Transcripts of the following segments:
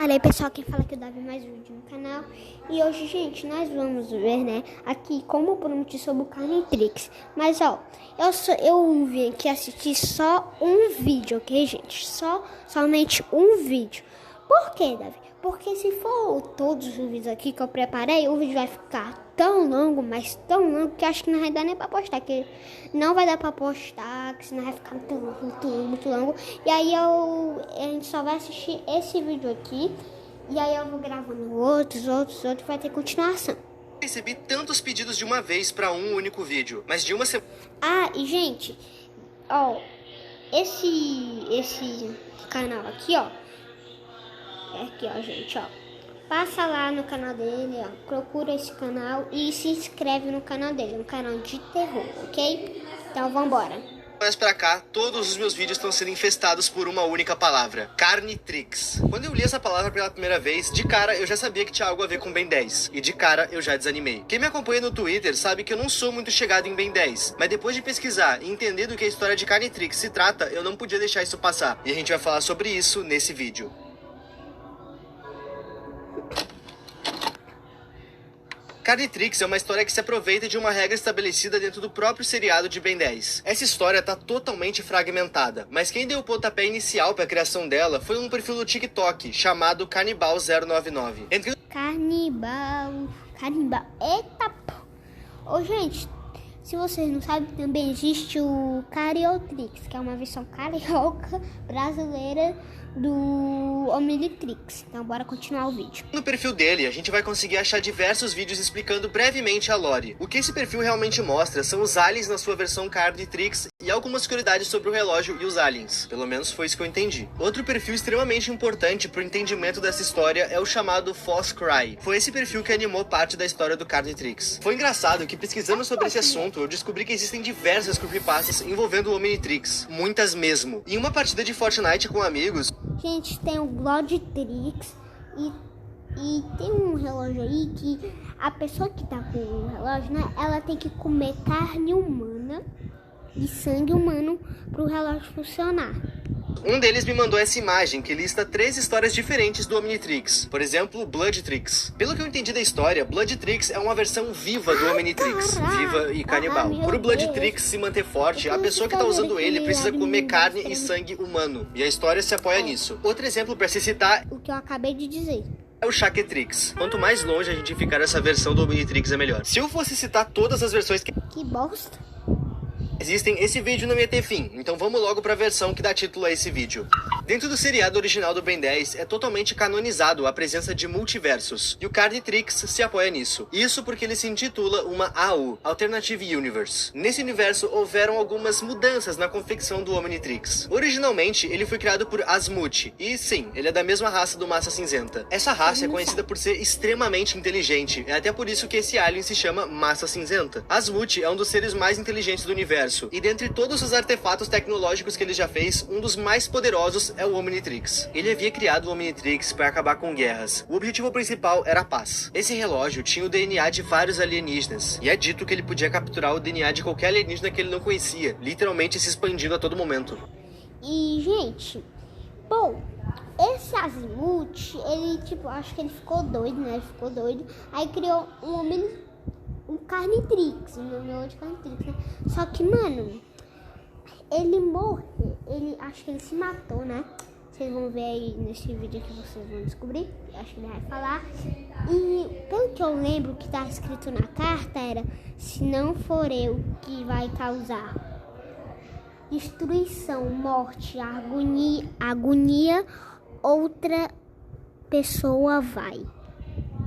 Fala aí pessoal, quem fala que é o Davi, mais um vídeo no canal. E hoje, gente, nós vamos ver, né, aqui como eu prometi sobre o Carnitrix. Mas ó, eu vim aqui assistir só um vídeo, ok, gente? Somente um vídeo. Por quê, Davi? Porque se for todos os vídeos aqui que eu preparei, o vídeo vai ficar tão longo, mas tão longo, que acho que não vai dar nem pra postar. Que não vai dar pra postar, que senão vai ficar muito longo, muito longo, muito longo. E aí a gente só vai assistir esse vídeo aqui. E aí eu vou gravando outros, vai ter continuação. Recebi tantos pedidos de uma vez pra um único vídeo, mas de uma semana... Ah, e gente, ó, esse canal aqui, ó. É aqui, ó, gente, ó. Passa lá no canal dele, ó. Procura esse canal e se inscreve no canal dele. Um canal de terror, ok? Então, vambora. Mas pra cá, todos os meus vídeos estão sendo infestados por uma única palavra: Carnitrix. Quando eu li essa palavra pela primeira vez, de cara eu já sabia que tinha algo a ver com Ben 10. E de cara eu já desanimei. Quem me acompanha no Twitter sabe que eu não sou muito chegado em Ben 10. Mas depois de pesquisar e entender do que a história de Carnitrix se trata, eu não podia deixar isso passar. E a gente vai falar sobre isso nesse vídeo. Carnitrix é uma história que se aproveita de uma regra estabelecida dentro do próprio seriado de Ben 10. Essa história tá totalmente fragmentada, mas quem deu o pontapé inicial para a criação dela foi um perfil do TikTok chamado Canibal099. Canibal. Eita, pô. Ô, gente, se vocês não sabem, também existe o Cariotrix, que é uma versão carioca brasileira do Omnitrix. Então bora continuar o vídeo. No perfil dele, a gente vai conseguir achar diversos vídeos explicando brevemente a lore. O que esse perfil realmente mostra são os aliens na sua versão Carnitrix e algumas curiosidades sobre o relógio e os aliens. Pelo menos foi isso que eu entendi. Outro perfil extremamente importante pro entendimento dessa história é o chamado Foss Cry. Foi esse perfil que animou parte da história do Carnitrix. Foi engraçado que, pesquisando sobre esse assunto, eu descobri que existem diversas creepypastas envolvendo o Omnitrix. Muitas mesmo. Em uma partida de Fortnite com amigos... Gente, tem o Bloodtrix e tem um relógio aí que a pessoa que tá com o relógio, né, ela tem que comer carne humana e sangue humano pro relógio funcionar. Um deles me mandou essa imagem que lista 3 histórias diferentes do Omnitrix. Por exemplo, Bloodtrix. Pelo que eu entendi da história, Bloodtrix é uma versão viva do Omnitrix. Viva e canibal. Para o Bloodtrix se manter forte, a pessoa que tá usando ele precisa comer carne e sangue humano. E a história se apoia nisso. Outro exemplo para se citar... o que eu acabei de dizer. É o Shaketrix. Quanto mais longe a gente ficar dessa versão do Omnitrix é melhor. Se eu fosse citar todas as versões que bosta. existem, esse vídeo não ia ter fim, então vamos logo para a versão que dá título a esse vídeo. Dentro do seriado original do Ben 10, é totalmente canonizado a presença de multiversos, e o Carnitrix se apoia nisso. Isso porque ele se intitula uma AU, Alternative Universe. Nesse universo houveram algumas mudanças na confecção do Omnitrix. Originalmente, ele foi criado por Asmuth, e sim, ele é da mesma raça do Massa Cinzenta. Essa raça é conhecida por ser extremamente inteligente, é até por isso que esse alien se chama Massa Cinzenta. Asmuth é um dos seres mais inteligentes do universo, e dentre todos os artefatos tecnológicos que ele já fez, um dos mais poderosos é o Omnitrix. Ele havia criado o Omnitrix para acabar com guerras. O objetivo principal era a paz. Esse relógio tinha o DNA de vários alienígenas, e é dito que ele podia capturar o DNA de qualquer alienígena que ele não conhecia, literalmente se expandindo a todo momento. E, gente, bom, esse Azimuth, ele, tipo, acho que ele ficou doido, né? Ele ficou doido. Aí criou um Carnitrix, nomeou de Carnitrix, né? Só que, mano, ele morreu, acho que ele se matou, né? Vocês vão ver aí nesse vídeo que vocês vão descobrir. Acho que ele vai falar. E pelo que eu lembro, o que tá escrito na carta era: se não for eu que vai causar destruição, morte, agonia, outra pessoa vai.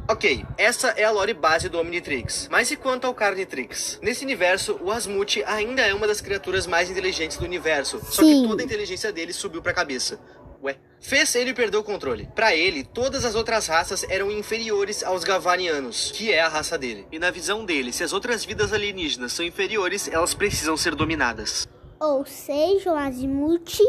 Ok, essa é a lore base do Omnitrix. Mas e quanto ao Carnitrix? Nesse universo, o Asmuth ainda é uma das criaturas mais inteligentes do universo. Só que toda a inteligência dele subiu pra cabeça. Ué? Fez ele perder o controle. Pra ele, todas as outras raças eram inferiores aos Gavanianos, que é a raça dele. E na visão dele, se as outras vidas alienígenas são inferiores, elas precisam ser dominadas. Ou seja, o Azimuth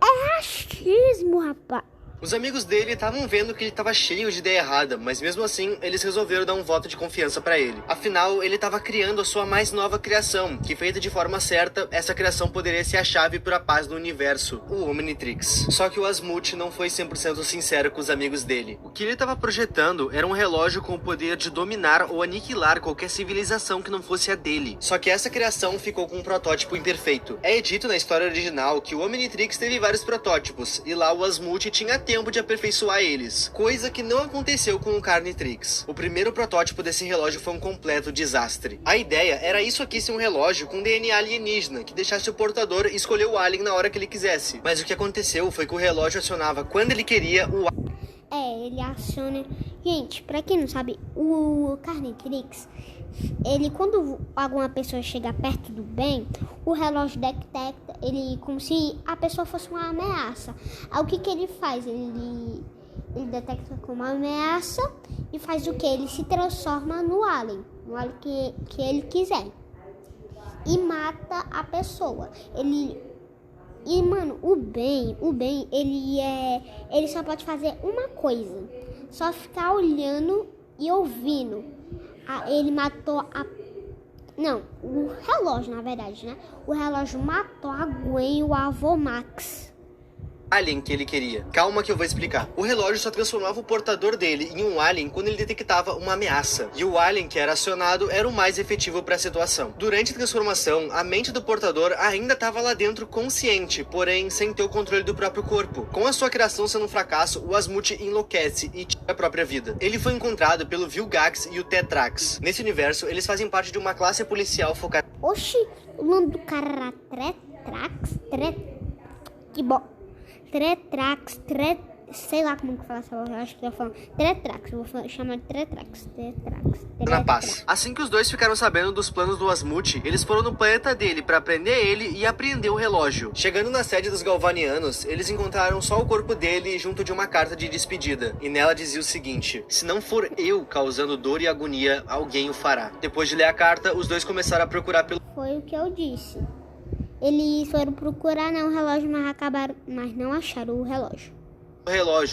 é racismo, rapaz. Os amigos dele estavam vendo que ele estava cheio de ideia errada, mas mesmo assim, eles resolveram dar um voto de confiança para ele. Afinal, ele estava criando a sua mais nova criação, que feita de forma certa, essa criação poderia ser a chave para a paz do universo, o Omnitrix. Só que o Asmute não foi 100% sincero com os amigos dele. O que ele estava projetando era um relógio com o poder de dominar ou aniquilar qualquer civilização que não fosse a dele. Só que essa criação ficou com um protótipo imperfeito. É dito na história original que o Omnitrix teve vários protótipos, e lá o Asmute tinha tempo de aperfeiçoar eles, coisa que não aconteceu com o Carnitrix. O primeiro protótipo desse relógio foi um completo desastre. A ideia era isso aqui ser um relógio com DNA alienígena, que deixasse o portador escolher o alien na hora que ele quisesse. Mas o que aconteceu foi que o relógio acionava quando ele queria o... Ele aciona... Gente, pra quem não sabe, o Carnitrix, ele, quando alguma pessoa chega perto do bem, o relógio detecta ele como se a pessoa fosse uma ameaça. Aí o que ele faz? Ele detecta como uma ameaça e faz o que? Ele se transforma no alien que ele quiser. E mata a pessoa. E, mano, o bem, ele só pode fazer uma coisa. Só ficar olhando e ouvindo. Ele matou a... Não, o relógio, na verdade, né? O relógio matou a Gwen e o avô Max. Alien que ele queria. Calma que eu vou explicar. O relógio só transformava o portador dele em um alien quando ele detectava uma ameaça. E o alien que era acionado era o mais efetivo para a situação. Durante a transformação, a mente do portador ainda estava lá dentro consciente, porém sem ter o controle do próprio corpo. Com a sua criação sendo um fracasso, o Asmute enlouquece e tira a própria vida. Ele foi encontrado pelo Vilgax e o Tetrax. Nesse universo, eles fazem parte de uma classe policial focada... Oxi, o nome do cara era Tetrax? Que bom. Tetrax, sei lá como que fala essa voz, eu acho que eu tô falando Tetrax, eu vou chamar de Tetrax. Na paz. Assim que os dois ficaram sabendo dos planos do Asmute, eles foram no planeta dele para prender ele e apreender o relógio. Chegando na sede dos Galvanianos, eles encontraram só o corpo dele junto de uma carta de despedida. E nela dizia o seguinte: se não for eu causando dor e agonia, alguém o fará. Depois de ler a carta, os dois começaram a procurar pelo... Foi o que eu disse. Eles foram procurar o relógio, mas não acharam o relógio.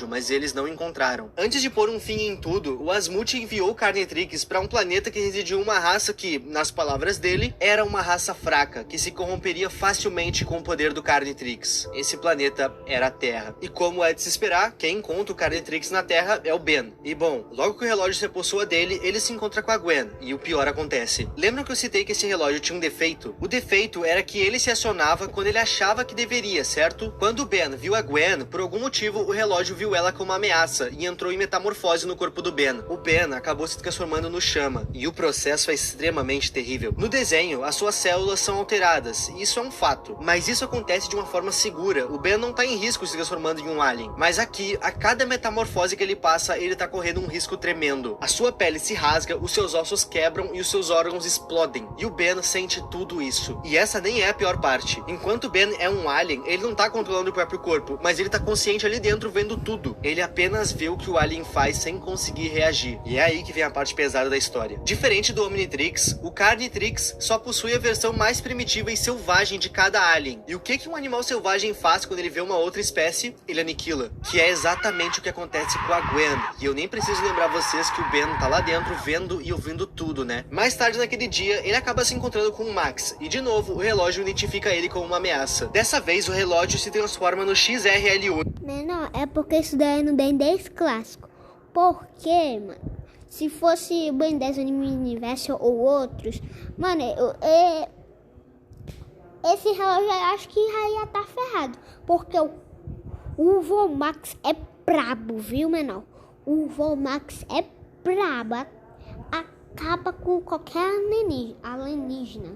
Mas eles não encontraram. Antes de pôr um fim em tudo, o Asmute enviou o Carnitrix para um planeta que residia uma raça que, nas palavras dele, era uma raça fraca, que se corromperia facilmente com o poder do Carnitrix. Esse planeta era a Terra. E como é de se esperar, quem encontra o Carnitrix na Terra é o Ben. E bom, logo que o relógio se apossua dele, ele se encontra com a Gwen, e o pior acontece. Lembram que eu citei que esse relógio tinha um defeito? O defeito era que ele se acionava quando ele achava que deveria, certo? Quando o Ben viu a Gwen, por algum motivo, o relógio viu ela como uma ameaça e entrou em metamorfose no corpo do Ben. O Ben acabou se transformando no Chama, e o processo é extremamente terrível. No desenho, as suas células são alteradas, e isso é um fato. Mas isso acontece de uma forma segura. O Ben não tá em risco se transformando em um alien. Mas aqui, a cada metamorfose que ele passa, ele tá correndo um risco tremendo. A sua pele se rasga, os seus ossos quebram e os seus órgãos explodem. E o Ben sente tudo isso. E essa nem é a pior parte. Enquanto o Ben é um alien, ele não tá controlando o próprio corpo, mas ele tá consciente ali dentro vendo tudo. Ele apenas vê o que o alien faz sem conseguir reagir. E é aí que vem a parte pesada da história. Diferente do Omnitrix, o Carnitrix só possui a versão mais primitiva e selvagem de cada alien. E o que um animal selvagem faz quando ele vê uma outra espécie? Ele aniquila. Que é exatamente o que acontece com a Gwen. E eu nem preciso lembrar vocês que o Ben tá lá dentro vendo e ouvindo tudo, né? Mais tarde naquele dia, ele acaba se encontrando com o Max. E de novo, o relógio identifica ele como uma ameaça. Dessa vez, o relógio se transforma no XRL8. Não, é porque isso daí é no Ben 10 clássico. Porque, mano, se fosse o Ben 10 Universo ou outros, mano, esse relógio eu acho que já ia estar ferrado. Porque o Vomax é brabo, viu, menor? O Vomax é brabo. Acaba com qualquer alienígena.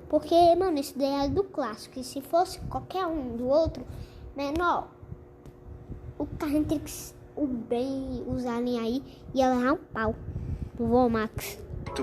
Porque, mano, esse daí é do clássico. E se fosse qualquer um do outro, menor, o Carnitrix, o Ben, os aliens aí, ia levar um pau do Vomax.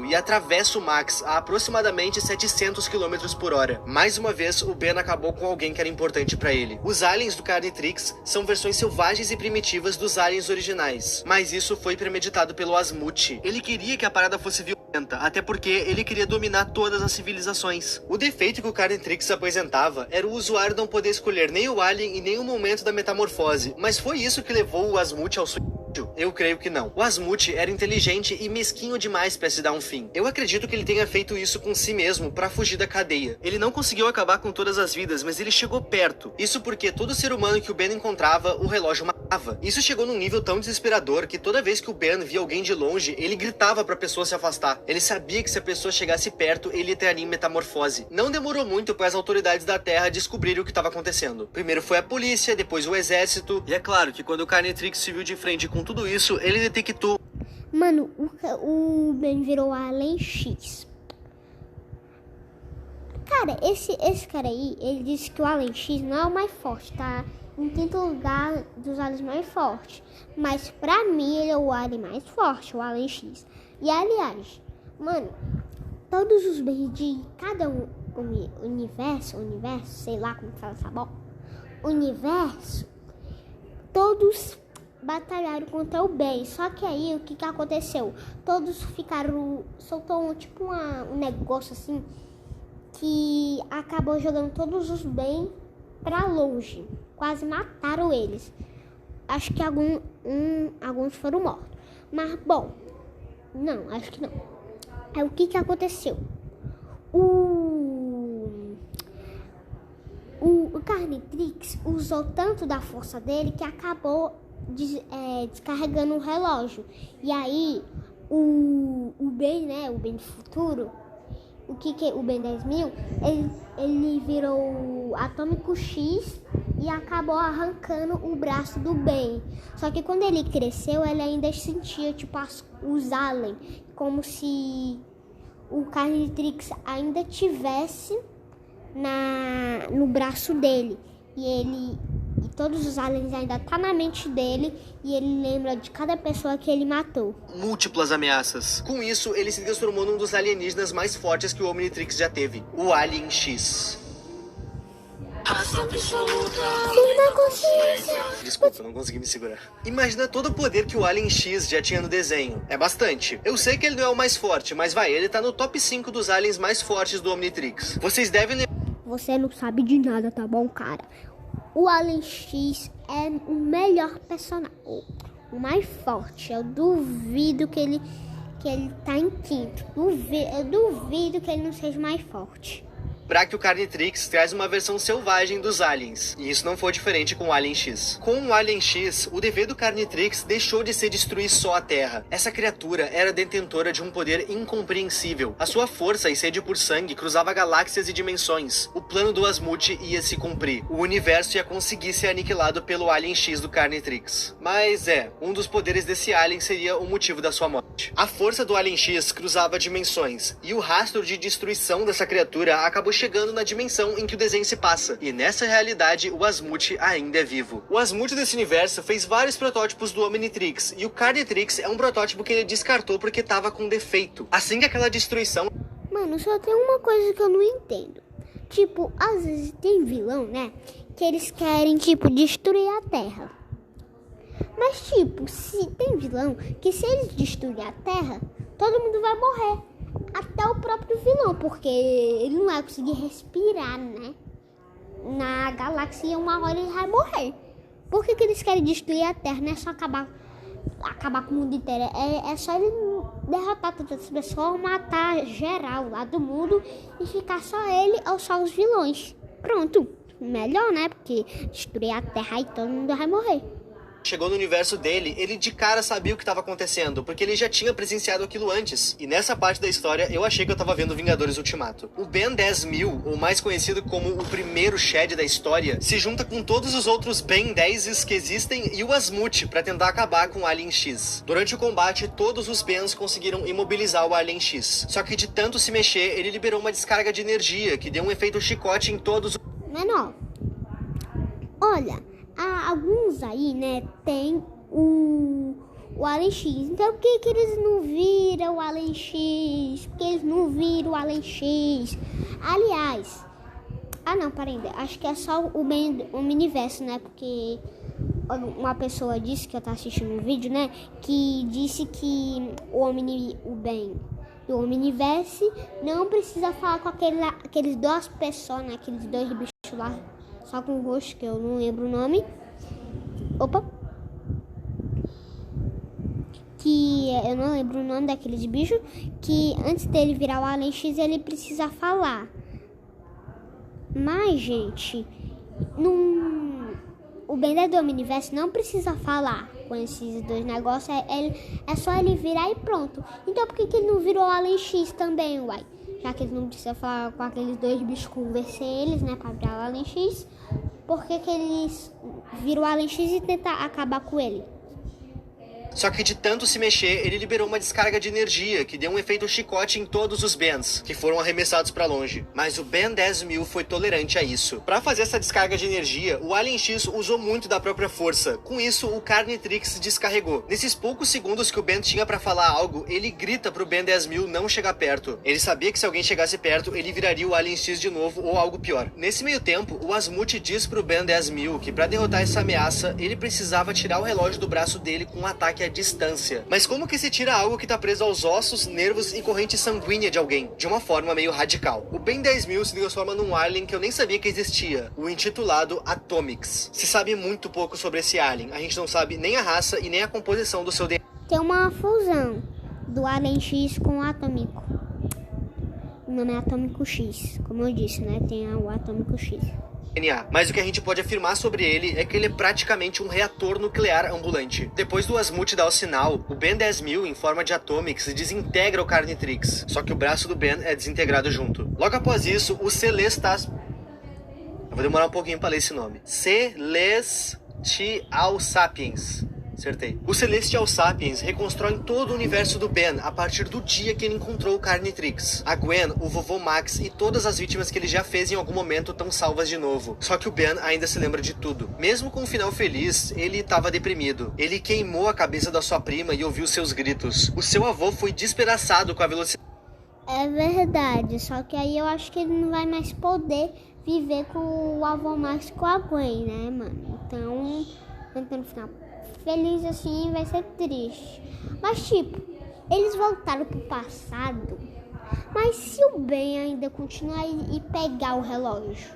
E atravessa o Max a aproximadamente 700 km por hora. Mais uma vez, o Ben acabou com alguém que era importante pra ele. Os aliens do Carnitrix são versões selvagens e primitivas dos aliens originais. Mas isso foi premeditado pelo Asmute. Ele queria que a parada fosse violenta. até porque ele queria dominar todas as civilizações. O defeito que o Carnitrix apresentava era o usuário não poder escolher nem o alien e nem o momento da metamorfose, mas foi isso que levou o Asmut ao suicídio? Eu creio que não. O Asmut era inteligente e mesquinho demais para se dar um fim. Eu acredito que ele tenha feito isso com si mesmo para fugir da cadeia. Ele não conseguiu acabar com todas as vidas, mas ele chegou perto. Isso porque todo ser humano que o Ben encontrava, o relógio matava. Isso chegou num nível tão desesperador que toda vez que o Ben via alguém de longe, ele gritava para a pessoa se afastar. Ele sabia que se a pessoa chegasse perto, ele entraria em metamorfose. Não demorou muito para as autoridades da Terra descobrirem o que estava acontecendo. Primeiro foi a polícia, depois o exército. E é claro que quando o Carnitrix se viu de frente com tudo isso, ele detectou... Mano, o Ben virou Alien X. Cara, esse cara aí, ele disse que o Alien X não é o mais forte, tá? Em quinto lugar dos aliens mais fortes. Mas pra mim, ele é o alien mais forte, o Alien X. E aliás, mano, todos os bens de cada universo, sei lá como fala essa bola, universo, todos batalharam contra o Ben. Só que aí, o que aconteceu? Todos ficaram... Soltou tipo um negócio assim, que acabou jogando todos os Ben pra longe. Quase mataram eles. Acho que alguns foram mortos. Mas, bom... Não, acho que não. É o que aconteceu? O Carnitrix usou tanto da força dele que acabou descarregando o relógio. E aí, o Ben, né? O Ben do futuro, o Ben 10.000, ele virou o Atômico X e acabou arrancando o braço do Ben. Só que quando ele cresceu, ele ainda sentia tipo os aliens, como se o Carnitrix ainda tivesse no braço dele. E todos os aliens ainda tá na mente dele, e ele lembra de cada pessoa que ele matou. Múltiplas ameaças. Com isso, ele se transformou num dos alienígenas mais fortes que o Omnitrix já teve, o Alien X. Desculpa, não consegui me segurar. Imagina todo o poder que o Alien X já tinha no desenho. É bastante. Eu sei que ele não é o mais forte, mas ele tá no top 5 dos aliens mais fortes do Omnitrix. Vocês devem lembrar... Você não sabe de nada, tá bom, cara? O Alien X é o melhor personagem, o mais forte. Eu duvido que ele tá em quinto. Eu duvido que ele não seja mais forte. Que o Carnitrix traz uma versão selvagem dos aliens, e isso não foi diferente com o Alien X. Com o Alien X, o dever do Carnitrix deixou de ser destruir só a Terra. Essa criatura era detentora de um poder incompreensível. A sua força e sede por sangue cruzava galáxias e dimensões. O plano do Asmut ia se cumprir. O universo ia conseguir ser aniquilado pelo Alien X do Carnitrix. Mas um dos poderes desse alien seria o motivo da sua morte. A força do Alien X cruzava dimensões, e o rastro de destruição dessa criatura acabou chegando na dimensão em que o desenho se passa. E nessa realidade, o Asmut ainda é vivo. O Asmut desse universo fez vários protótipos do Omnitrix, e o Carnitrix é um protótipo que ele descartou porque tava com defeito. Assim que aquela destruição... Mano, só tem uma coisa que eu não entendo. Tipo, às vezes tem vilão, né? Que eles querem, tipo, destruir a Terra. Mas, tipo, se tem vilão que se eles destruírem a Terra, todo mundo vai morrer. Até o próprio vilão, porque ele não vai conseguir respirar, né? Na galáxia, uma hora ele vai morrer. Por que eles querem destruir a Terra? Não é só acabar com o mundo inteiro. É só ele derrotar todas as pessoas, matar geral lá do mundo e ficar só ele ou só os vilões. Pronto. Melhor, né? Porque destruir a Terra e todo mundo vai morrer. Chegou no universo dele, ele de cara sabia o que estava acontecendo, porque ele já tinha presenciado aquilo antes. E nessa parte da história, eu achei que eu tava vendo Vingadores Ultimato. O Ben 10.000, ou mais conhecido como o primeiro Shed da história, se junta com todos os outros Ben 10s que existem e o Asmut para tentar acabar com o Alien X. Durante o combate, todos os Bens conseguiram imobilizar o Alien X. Só que de tanto se mexer, ele liberou uma descarga de energia, que deu um efeito chicote em todos os... Menor, olha... alguns aí, né, tem o Alien X. Então, por que eles não viram o Alien X? Por que eles não viram o Alien X? Aliás... não, para ainda. Acho que é só o Omniverso, né? Porque uma pessoa disse, que eu tava assistindo um vídeo, né? Que disse que o Ben do Omniverse, não precisa falar com aqueles duas pessoas, né? Aqueles dois bichos lá, só com o rosto, que eu não lembro o nome. Opa! Que eu não lembro o nome daqueles bichos, que antes dele virar o Alien X, ele precisa falar. Mas, gente, o Ben 10 do Omniverse não precisa falar com esses dois negócios, é só ele virar e pronto. Então por que ele não virou o Alien X também, uai? Já que ele não precisa falar com aqueles dois bichos, convencer eles, né, pra virar o Alien X, por que eles viram o Alien X e tentar acabar com ele? Só que de tanto se mexer, ele liberou uma descarga de energia que deu um efeito chicote em todos os Bens, que foram arremessados pra longe. Mas o Ben 10.000 foi tolerante a isso. Pra fazer essa descarga de energia, o Alien X usou muito da própria força. Com isso, o Carnitrix descarregou. Nesses poucos segundos que o Ben tinha pra falar algo, ele grita pro Ben 10.000 não chegar perto. Ele sabia que se alguém chegasse perto, ele viraria o Alien X de novo ou algo pior. Nesse meio tempo, o Asmut diz pro Ben 10.000 que pra derrotar essa ameaça, ele precisava tirar o relógio do braço dele com um ataque à distância. Mas como que se tira algo que tá preso aos ossos, nervos e corrente sanguínea de alguém? De uma forma meio radical. O Ben 10.000 se transforma num alien que eu nem sabia que existia, o intitulado Atomics. Se sabe muito pouco sobre esse alien, a gente não sabe nem a raça e nem a composição do seu DNA. Tem uma fusão do Alien X com o Atômico. O nome é Atômico X, como eu disse, né? Tem o Atômico X. Mas o que a gente pode afirmar sobre ele é que ele é praticamente um reator nuclear ambulante. Depois do Asmut dar o sinal, o Ben 10.000, em forma de Atomics, desintegra o Carnitrix, só que o braço do Ben é desintegrado junto. Logo após isso, o Celestas... Eu vou demorar um pouquinho pra ler esse nome. Celestial Sapiens. Acertei. O Celestial Sapiens reconstrói todo o universo do Ben a partir do dia que ele encontrou o Carnitrix. A Gwen, o vovô Max e todas as vítimas que ele já fez em algum momento estão salvas de novo. Só que o Ben ainda se lembra de tudo. Mesmo com um final feliz, ele estava deprimido. Ele queimou a cabeça da sua prima e ouviu seus gritos. O seu avô foi despedaçado com a velocidade... É verdade, só que aí eu acho que ele não vai mais poder viver com o avô Max e com a Gwen, né, mano? Então, tentando ficar feliz assim vai ser triste. Mas tipo, eles voltaram pro passado. Mas se o Ben ainda continuar e pegar o relógio,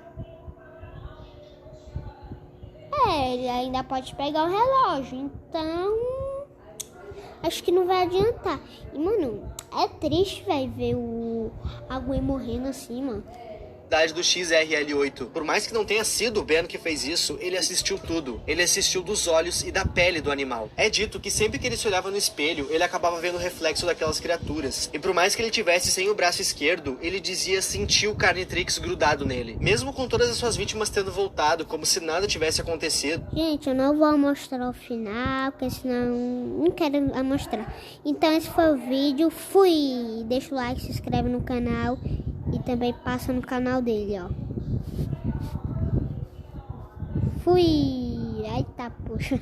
ele ainda pode pegar o relógio. Então, acho que não vai adiantar. E mano, é triste, ver a Gwen morrendo assim, mano. Do XRL8. Por mais que não tenha sido o Ben que fez isso, ele assistiu tudo. Ele assistiu dos olhos e da pele do animal. É dito que sempre que ele se olhava no espelho, ele acabava vendo o reflexo daquelas criaturas. E por mais que ele tivesse sem o braço esquerdo, ele dizia sentir o Carnitrix grudado nele. Mesmo com todas as suas vítimas tendo voltado, como se nada tivesse acontecido. Gente, eu não vou mostrar o final, porque senão não quero mostrar. Então esse foi o vídeo. Fui! Deixa o like, se inscreve no canal. E também passa no canal dele, ó. Fui! Eita, poxa.